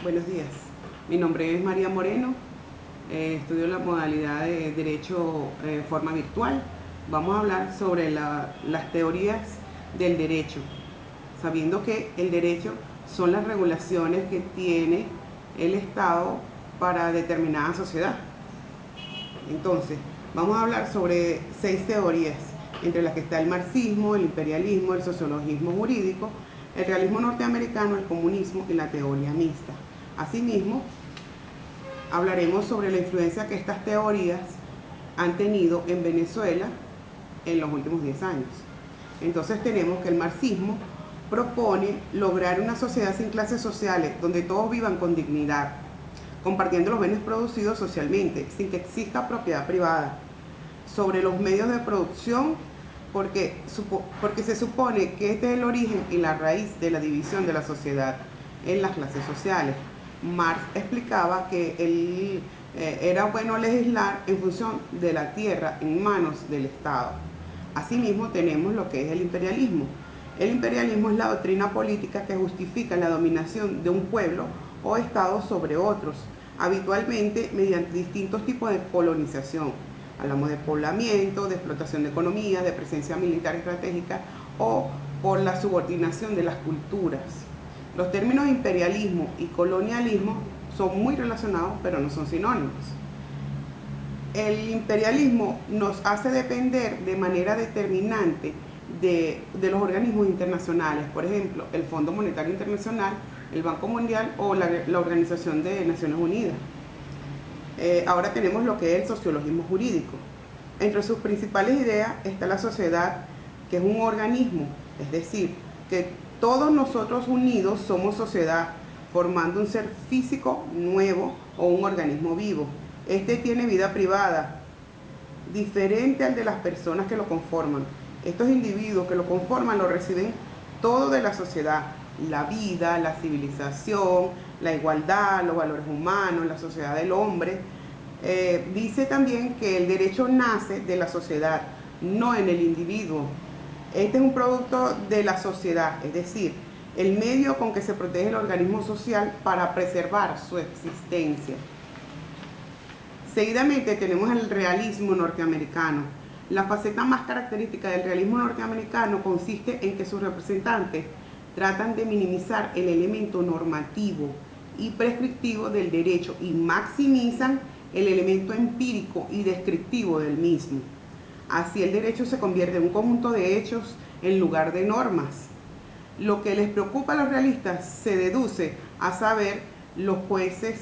Buenos días, mi nombre es María Moreno, estudio la modalidad de Derecho forma virtual. Vamos a hablar sobre las teorías del derecho, sabiendo que el derecho son las regulaciones que tiene el Estado para determinada sociedad. Entonces, vamos a hablar sobre 6 teorías, entre las que está el marxismo, el imperialismo, el sociologismo jurídico, el realismo norteamericano, el comunismo y la teoría mixta. Asimismo, hablaremos sobre la influencia que estas teorías han tenido en Venezuela en los últimos 10 años. Entonces tenemos que el marxismo propone lograr una sociedad sin clases sociales, donde todos vivan con dignidad, compartiendo los bienes producidos socialmente, sin que exista propiedad privada sobre los medios de producción, porque se supone que este es el origen y la raíz de la división de la sociedad en las clases sociales. Marx explicaba que era bueno legislar en función de la tierra en manos del Estado. Asimismo tenemos lo que es el imperialismo. El imperialismo es la doctrina política que justifica la dominación de un pueblo o Estado sobre otros, habitualmente mediante distintos tipos de colonización. Hablamos de poblamiento, de explotación de economías, de presencia militar estratégica o por la subordinación de las culturas. Los términos imperialismo y colonialismo son muy relacionados, pero no son sinónimos. El imperialismo nos hace depender de manera determinante de los organismos internacionales, por ejemplo, el Fondo Monetario Internacional, el Banco Mundial o la Organización de Naciones Unidas. Ahora tenemos lo que es el sociologismo jurídico. Entre sus principales ideas está la sociedad, que es un organismo, es decir, que todos nosotros unidos somos sociedad, formando un ser físico nuevo o un organismo vivo. Este tiene vida privada, diferente al de las personas que lo conforman. Estos individuos que lo conforman lo reciben todo de la sociedad: la vida, la civilización, la igualdad, los valores humanos, la sociedad del hombre. Dice también que el derecho nace de la sociedad, no en el individuo. Este es un producto de la sociedad, es decir, el medio con que se protege el organismo social para preservar su existencia. Seguidamente tenemos el realismo norteamericano. La faceta más característica del realismo norteamericano consiste en que sus representantes tratan de minimizar el elemento normativo y prescriptivo del derecho y maximizan el elemento empírico y descriptivo del mismo. Así el derecho se convierte en un conjunto de hechos en lugar de normas. Lo que les preocupa a los realistas se deduce a saber los jueces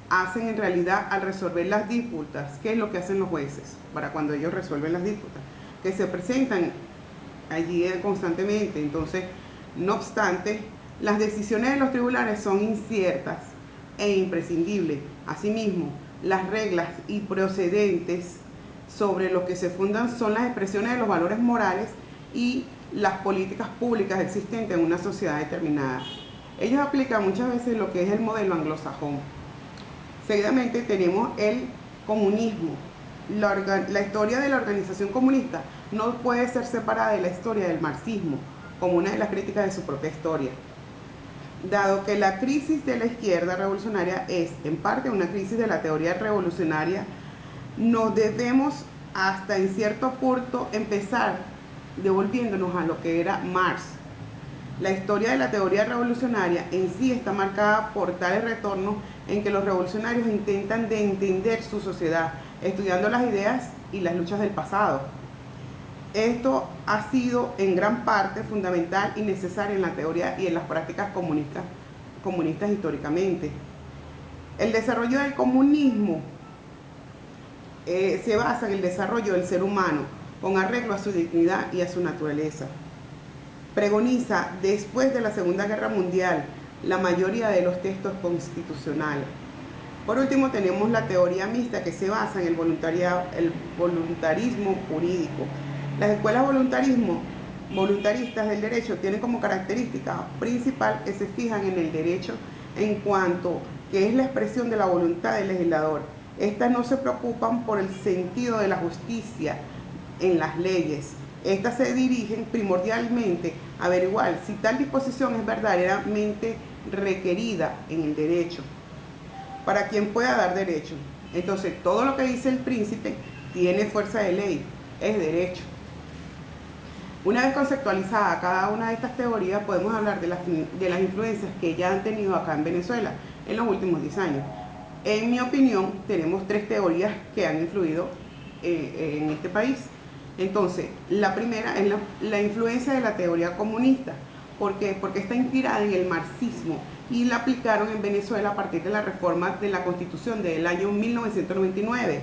hacen en realidad al resolver las disputas. ¿Qué es lo que hacen los jueces para cuando ellos resuelven las disputas? Que se presentan allí constantemente. Entonces, no obstante, las decisiones de los tribunales son inciertas e imprescindibles. Asimismo, las reglas y procedentes sobre lo que se fundan son las expresiones de los valores morales y las políticas públicas existentes en una sociedad determinada. Ellos aplican muchas veces lo que es el modelo anglosajón. Seguidamente tenemos el comunismo. La historia de la organización comunista no puede ser separada de la historia del marxismo, como una de las críticas de su propia historia. Dado que la crisis de la izquierda revolucionaria es en parte una crisis de la teoría revolucionaria, nos debemos hasta en cierto punto empezar devolviéndonos a lo que era Marx. La historia de la teoría revolucionaria en sí está marcada por tales retornos en que los revolucionarios intentan de entender su sociedad, estudiando las ideas y las luchas del pasado. Esto ha sido en gran parte fundamental y necesario en la teoría y en las prácticas comunistas históricamente. El desarrollo del comunismo se basa en el desarrollo del ser humano con arreglo a su dignidad y a su naturaleza. Pregoniza, después de la Segunda Guerra Mundial, la mayoría de los textos constitucionales. Por último, tenemos la teoría mixta, que se basa en el voluntarismo jurídico. Las escuelas voluntaristas del derecho tienen como característica principal que se fijan en el derecho en cuanto que es la expresión de la voluntad del legislador. Estas no se preocupan por el sentido de la justicia en las leyes. Estas se dirigen primordialmente a averiguar si tal disposición es verdaderamente requerida en el derecho para quien pueda dar derecho. Entonces, todo lo que dice el príncipe tiene fuerza de ley, es derecho. Una vez conceptualizada cada una de estas teorías, podemos hablar de las influencias que ya han tenido acá en Venezuela en los últimos 10 años. En mi opinión, tenemos 3 teorías que han influido en este país. Entonces, la primera es la influencia de la teoría comunista. ¿Por qué? Porque está inspirada en el marxismo y la aplicaron en Venezuela a partir de la reforma de la Constitución del año 1999,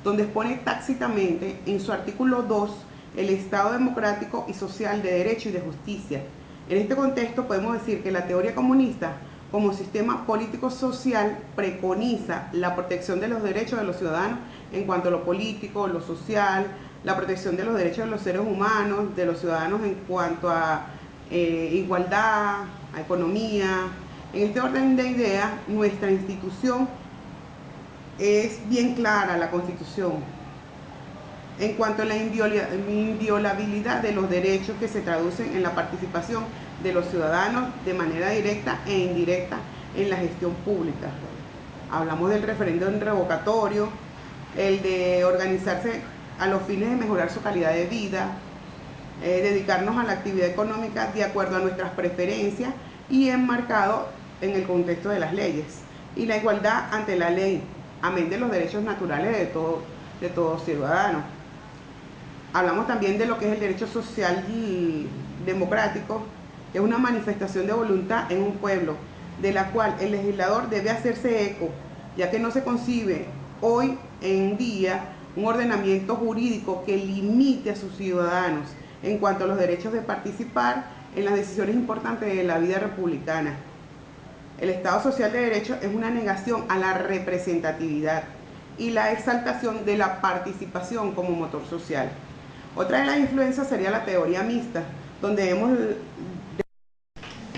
donde expone tácitamente en su artículo 2 el Estado democrático y social de derecho y de justicia. En este contexto podemos decir que la teoría comunista como sistema político-social preconiza la protección de los derechos de los ciudadanos en cuanto a lo político, lo social, la protección de los derechos de los seres humanos, de los ciudadanos en cuanto a igualdad, a economía. En este orden de ideas, nuestra institución es bien clara, la Constitución, en cuanto a la inviolabilidad de los derechos que se traducen en la participación de los ciudadanos de manera directa e indirecta en la gestión pública. Hablamos del referéndum revocatorio, el de organizarse a los fines de mejorar su calidad de vida, dedicarnos a la actividad económica de acuerdo a nuestras preferencias y enmarcado en el contexto de las leyes, y la igualdad ante la ley, amén de los derechos naturales de todo ciudadano. Hablamos también de lo que es el derecho social y democrático, que es una manifestación de voluntad en un pueblo, de la cual el legislador debe hacerse eco, ya que no se concibe hoy en día un ordenamiento jurídico que limite a sus ciudadanos en cuanto a los derechos de participar en las decisiones importantes de la vida republicana. El Estado social de derecho es una negación a la representatividad y la exaltación de la participación como motor social. Otra de las influencias sería la teoría mixta, donde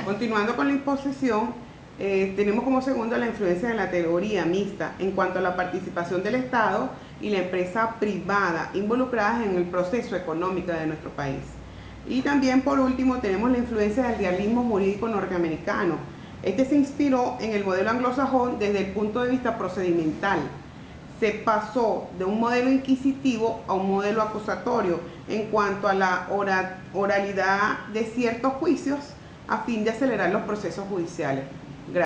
continuando con la imposición, tenemos como segunda la influencia de la teoría mixta en cuanto a la participación del Estado y la empresa privada involucradas en el proceso económico de nuestro país. Y también, por último, tenemos la influencia del realismo jurídico norteamericano. Este se inspiró en el modelo anglosajón desde el punto de vista procedimental. Se pasó de un modelo inquisitivo a un modelo acusatorio en cuanto a la oralidad de ciertos juicios a fin de acelerar los procesos judiciales.